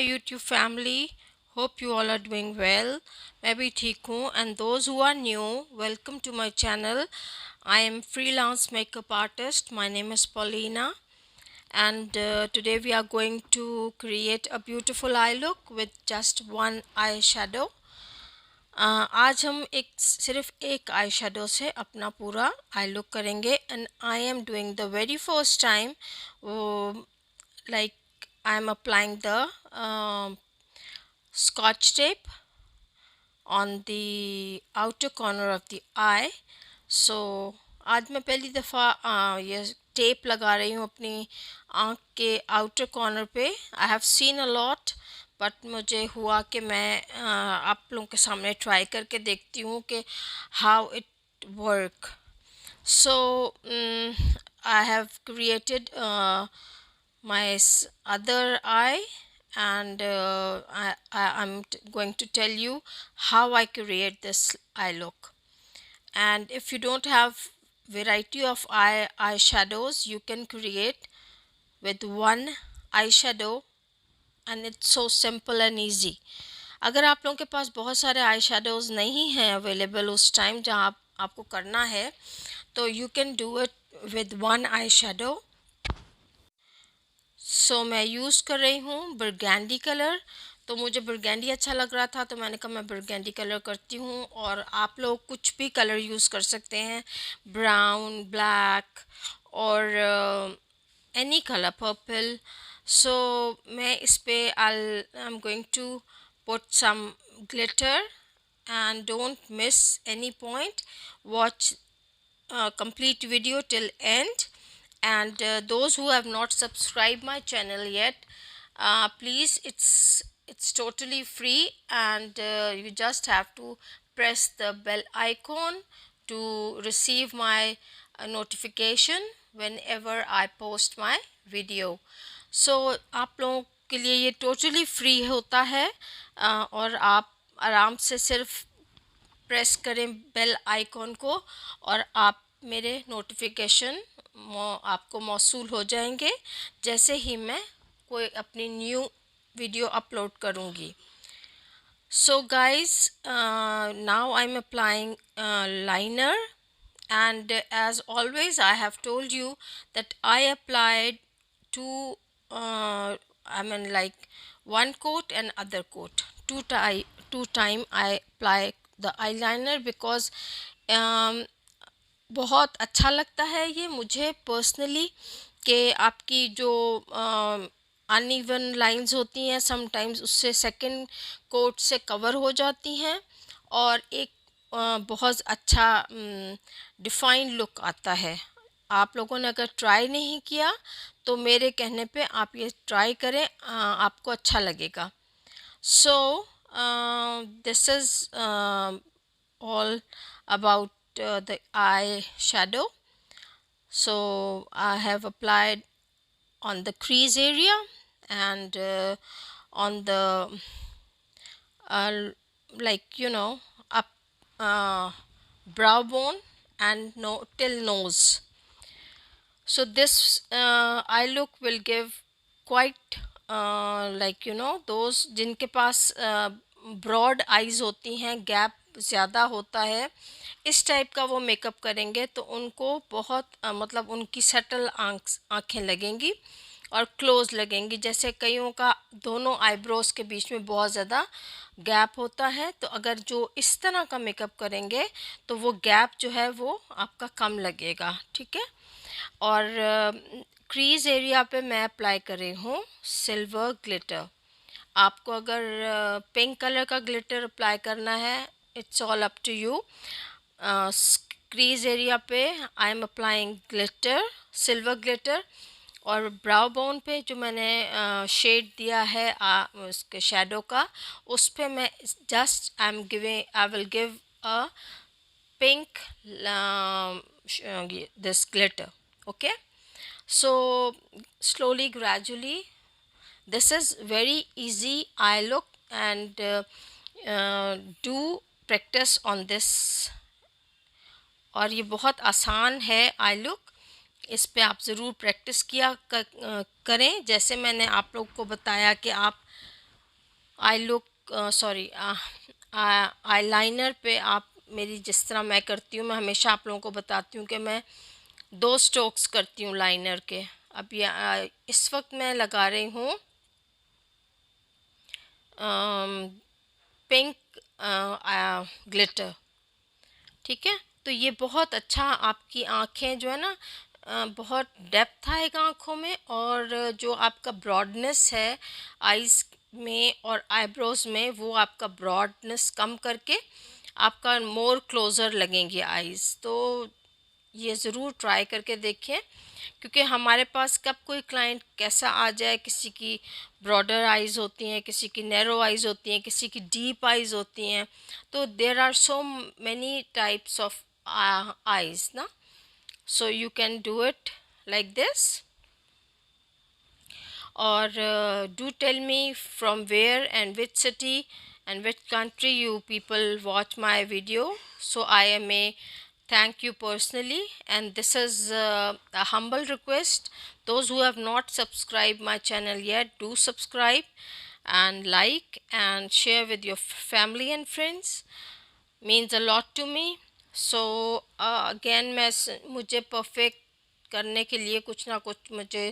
YouTube family. Hope you all are doing well. मैं भी ठीक हूँ. And those who are new, welcome to my channel. I am freelance makeup artist. My name is Paulina. And today we are going to create a beautiful eye look with just one eyeshadow. आज हम सिर्फ एक eye shadow से अपना पूरा I look करेंगे. And I am doing the very first time like I am applying the scotch tape on the outer corner of the eye. So आज मैं पहली दफ़ा ये टेप लगा रही हूँ अपनी आँख के आउटर कॉर्नर पे. I have seen a lot but मुझे हुआ कि मैं आप लोगों के सामने ट्राई करके देखती हूँ कि how it work. So I have created my other eye, and I'm going to tell you how I create this eye look. And if you don't have variety of eyeshadows, you can create with one eyeshadow, and it's so simple and easy. अगर आप लोगों के पास बहुत सारे eye shadows नहीं हैं available उस time जहाँ आपको करना है, तो you can do it with one eye shadow. So मैं यूज़ कर रही हूँ बरगैंडी कलर. तो मुझे बरगैंडी अच्छा लग रहा था तो मैंने कहा मैं बरगैंडी कलर करती हूँ. और आप लोग कुछ भी कलर यूज़ कर सकते हैं, ब्राउन, ब्लैक और एनी कलर, पर्पल. सो मैं इस पे I am going to put some glitter, and don't miss any point. Watch complete video till end. And those who have not subscribed my channel yet, please, it's totally free, and you just have to press the bell icon to receive my notification whenever I post my video. So आप लोगों के लिए ये totally free होता है, और आप आराम से सिर्फ प्रेस करें बेल आइकॉन को और आप मेरे नोटिफिकेशन आपको मौसूल हो जाएंगे जैसे ही मैं कोई अपनी न्यू वीडियो अपलोड करूँगी. So guys, now I'm applying liner, and as always I have told you that I applied two I mean like one coat and other coat. Two time I apply the eyeliner because बहुत अच्छा लगता है ये मुझे personally कि आपकी जो uneven lines होती हैं समटाइम्स उससे सेकंड कोट से कवर हो जाती हैं और एक बहुत अच्छा डिफाइंड लुक आता है. आप लोगों ने अगर ट्राई नहीं किया तो मेरे कहने पे आप ये ट्राई करें, आपको अच्छा लगेगा. So this is all about the eye shadow. So I have applied on the crease area and on the like up brow bone and till nose. So this eye look will give quite like those जिनके पास broad eyes होती हैं, gap ज़्यादा होता है, इस type का वो makeup करेंगे तो उनको बहुत मतलब उनकी सटल आँखें लगेंगी और क्लोज लगेंगी. जैसे कईयों का दोनों आईब्रोज के बीच में बहुत ज़्यादा गैप होता है, तो अगर जो इस तरह का मेकअप करेंगे तो वो गैप जो है वो आपका कम लगेगा. ठीक है. और क्रीज एरिया पे मैं अप्लाई कर रही हूँ सिल्वर ग्लिटर. आपको अगर पिंक कलर का ग्लिटर अप्लाई करना है, it's all up to you. Crease area पे I am applying glitter, silver glitter. और ब्राउ बोन पे जो मैंने शेड दिया है उसके शेडो का, उस पे मैं just I will give a pink this glitter. Okay, so slowly, gradually, this is very easy eye look, and do practice on this. और ये बहुत आसान है आई लुक, इस पे आप ज़रूर प्रैक्टिस किया करें. जैसे मैंने आप लोग को बताया कि आप आई लुक सॉरी आईलाइनर पे आप मेरी जिस तरह मैं करती हूँ, मैं हमेशा आप लोगों को बताती हूँ कि मैं 2 स्ट्रोक्स करती हूँ लाइनर के। अब ये इस वक्त मैं लगा रही हूँ पिंक ग्लिटर। ठीक है, तो ये बहुत अच्छा आपकी आंखें जो है ना, बहुत डेप्थ आएगा आँखों में, और जो आपका ब्रॉडनेस है आइज़ में और आईब्रोज में, वो आपका ब्रॉडनेस कम करके आपका मोर क्लोज़र लगेंगे आइज़। तो ये ज़रूर ट्राई करके देखें, क्योंकि हमारे पास कब कोई क्लाइंट कैसा आ जाए, किसी की ब्रॉडर आइज़ होती हैं, किसी की नैरो आइज़ होती हैं, किसी की डीप आइज़ होती हैं। तो there are so many types of eyes ना, so you can do it like this. Or do tell me from where and which city and which country you people watch my video, so I may thank you personally. And this is a humble request: those who have not subscribed my channel yet, do subscribe and like and share with your family and friends, means a lot to me. So again मुझे perfect करने के लिए कुछ ना कुछ मुझे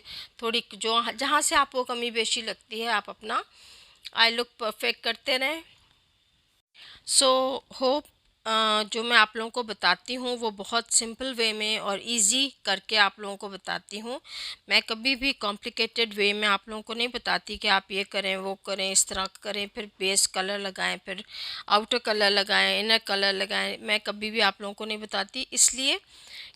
थोड़ी जो जहाँ से आपको कमी बेशी लगती है, आप अपना आई लुक परफेक्ट करते रहें। सो होप जो मैं आप लोगों को बताती हूँ वो बहुत सिंपल वे में और इजी करके आप लोगों को बताती हूँ। मैं कभी भी कॉम्प्लिकेटेड वे में आप लोगों को नहीं बताती कि आप ये करें वो करें, इस तरह करें, फिर बेस कलर लगाएं, फिर आउटर कलर लगाएं, इनर कलर लगाएं। मैं कभी भी आप लोगों को नहीं बताती, इसलिए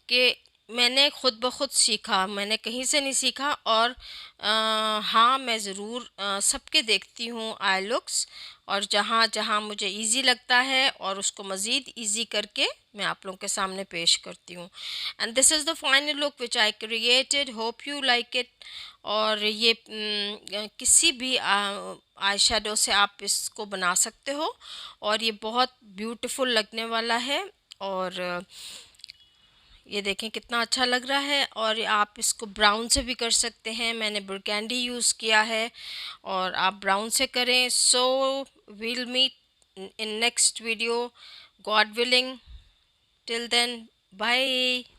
कि मैंने खुद ब खुद सीखा, मैंने कहीं से नहीं सीखा। और हाँ, मैं ज़रूर सबके देखती हूँ आई लुक्स, और जहाँ जहाँ मुझे इजी लगता है और उसको मज़ीद इजी करके मैं आप लोगों के सामने पेश करती हूँ। And this is the final look which I created, hope you like it. और ये किसी भी आई शेडो से आप इसको बना सकते हो, और ये बहुत ब्यूटीफुल लगने वाला है। और ये देखें कितना अच्छा लग रहा है। और आप इसको ब्राउन से भी कर सकते हैं, मैंने बुरगैंडी यूज़ किया है, और आप ब्राउन से करें। सो we'll meet in next video, God willing. Till then, bye.